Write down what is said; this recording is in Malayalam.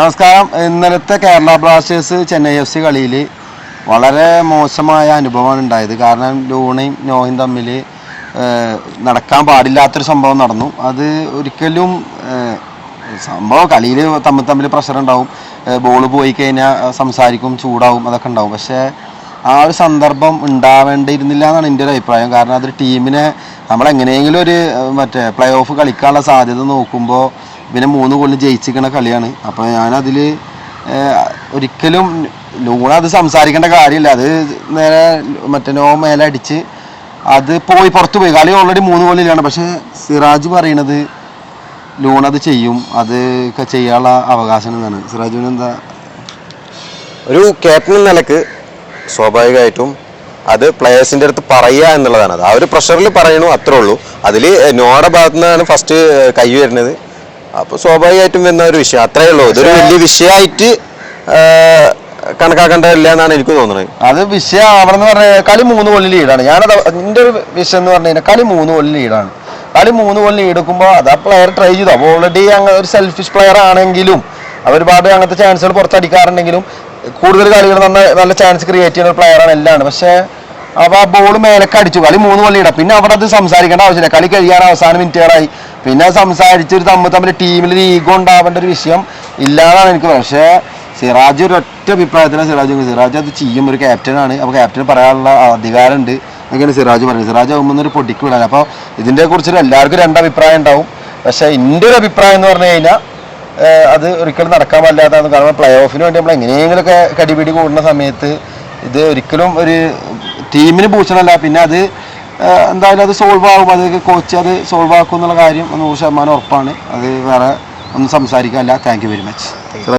നമസ്കാരം. ഇന്നലത്തെ കേരള ബ്ലാസ്റ്റേഴ്സ് ചെന്നൈ FC കളിയിൽ വളരെ മോശമായ അനുഭവമാണ് ഉണ്ടായത്. കാരണം ലൂണയും നോയും തമ്മിൽ നടക്കാൻ പാടില്ലാത്തൊരു സംഭവം നടന്നു. അത് ഒരിക്കലും സംഭവം കളിയിൽ തമ്മിൽ പ്രഷർ ഉണ്ടാവും, ബോൾ പോയി കഴിഞ്ഞാൽ സംസാരിക്കും, ചൂടാവും, അതൊക്കെ ഉണ്ടാവും. പക്ഷേ ആ ഒരു സന്ദർഭം ഉണ്ടാവേണ്ടിയിരുന്നില്ല എന്നാണ് എൻ്റെ ഒരു അഭിപ്രായം. കാരണം അതൊരു ടീമിനെ നമ്മളെങ്ങനെയെങ്കിലും ഒരു പ്ലേ ഓഫ് കളിക്കാനുള്ള സാധ്യത നോക്കുമ്പോൾ പിന്നെ 3 ഗോളിന് ജയിച്ചിരിക്കുന്ന കളിയാണ്. അപ്പോൾ ഞാനതിൽ ഒരിക്കലും ലൂണ അത് സംസാരിക്കേണ്ട കാര്യമില്ല. അത് നേരെ നോ മേലെ അടിച്ച് അത് പുറത്തു പോയി. കളി ഓൾറെഡി 3 ഗോളിലാണ്. പക്ഷേ സിറാജ് പറയണത് ലൂണ അത് ചെയ്യും, അത് ചെയ്യാനുള്ള അവകാശം എന്നാണ്. സിറാജുവിന് എന്താ? ഒരു ക്യാപ്റ്റൻ എന്ന നിലക്ക് സ്വാഭാവികമായിട്ടും അത് പ്ലേയേഴ്സിൻ്റെ അടുത്ത് പറയുക എന്നുള്ളതാണ്. അത് ആ ഒരു പ്രഷറിൽ പറയണു, അത്രേ ഉള്ളൂ. അതിൽ നോയുടെ ഭാഗത്തു നിന്നാണ് ഫസ്റ്റ് കൈ വരുന്നത്. അപ്പോൾ സ്വാഭാവികമായിട്ടും വരുന്ന ഒരു വിഷയം, അത്രേ ഉള്ളൂ. ഇതൊരു വലിയ വിഷയമായിട്ട് കണക്കാക്കേണ്ടതില്ല എന്നാണ് എനിക്ക് തോന്നുന്നത്. അത് വിഷയം ആവണമെന്ന് പറഞ്ഞാൽ കളി 3 ഗോളിൽ ലീഡാണ്. ഞാനത് എൻ്റെ ഒരു വിഷയം എന്ന് പറഞ്ഞു കഴിഞ്ഞാൽ കളി 3 ഗോളിൽ ലീഡാണ്. കളി 3 ഗോളിൽ ലീഡെടുക്കുമ്പോൾ അത് ആ പ്ലെയർ ട്രൈ ചെയ്തു. അപ്പോൾ ഓൾറെഡി അങ്ങനെ ഒരു സെൽഫിഷ് പ്ലെയർ ആണെങ്കിലും ഒരുപാട് അങ്ങനത്തെ ചാൻസുകൾ പുറത്തടിക്കാറുണ്ടെങ്കിലും കൂടുതൽ കളികൾ നല്ല ചാൻസ് ക്രിയേറ്റ് ചെയ്യുന്ന ഒരു പ്ലെയറാണ് എല്ലാം. പക്ഷേ അപ്പോൾ ആ ബോൾ മേലേക്ക് അടിച്ചു. കളി 3 ഗോളിൽ ലീഡാണ്. പിന്നെ അവിടെ അത് സംസാരിക്കേണ്ട ആവശ്യമില്ല. കളി കഴിയാൻ അവസാന മിനിറ്റുകളായി. പിന്നെ സംസാരിച്ചൊരു തമ്മിൽ ടീമിൽ ഒരു ഈഗോ ഉണ്ടാവേണ്ട ഒരു വിഷയം ഇല്ലാന്നാണ് എനിക്ക്. പക്ഷേ സിറാജ് ഒരു ഒറ്റ അഭിപ്രായത്തിലാണ് സിറാജ് അത് ചെയ്യും. ഒരു ക്യാപ്റ്റനാണ്. അപ്പോൾ ക്യാപ്റ്റന് പറയാനുള്ള അധികാരമുണ്ട് എന്നൊക്കെയാണ് സിറാജ് പറയുന്നത്. സിറാജ് ആകുമ്പോൾ ഒരു പൊടിക്ക് വിടാൻ. അപ്പോൾ ഇതിനെ കുറിച്ച് എല്ലാവർക്കും 2 അഭിപ്രായം ഉണ്ടാവും. പക്ഷേ എൻ്റെ ഒരു അഭിപ്രായം എന്ന് പറഞ്ഞു കഴിഞ്ഞാൽ അത് ഒരിക്കലും നടക്കാൻ പറ്റാത്തതാണ്. കാരണം പ്ലേ ഓഫിന് വേണ്ടി നമ്മൾ എങ്ങനെയെങ്കിലുമൊക്കെ കടിപിടി കൂടുന്ന സമയത്ത് ഇത് ഒരിക്കലും ഒരു ടീമിന് ഭൂഷണമല്ല. പിന്നെ അത് എന്തായാലും അത് സോൾവ് ആകും. അത് കോച്ച് അത് സോൾവ് ആക്കും എന്നുള്ള കാര്യം 100% ഉറപ്പാണ്. അത് വേറെ ഒന്നും സംസാരിക്കാനില്ല. Thank you very much.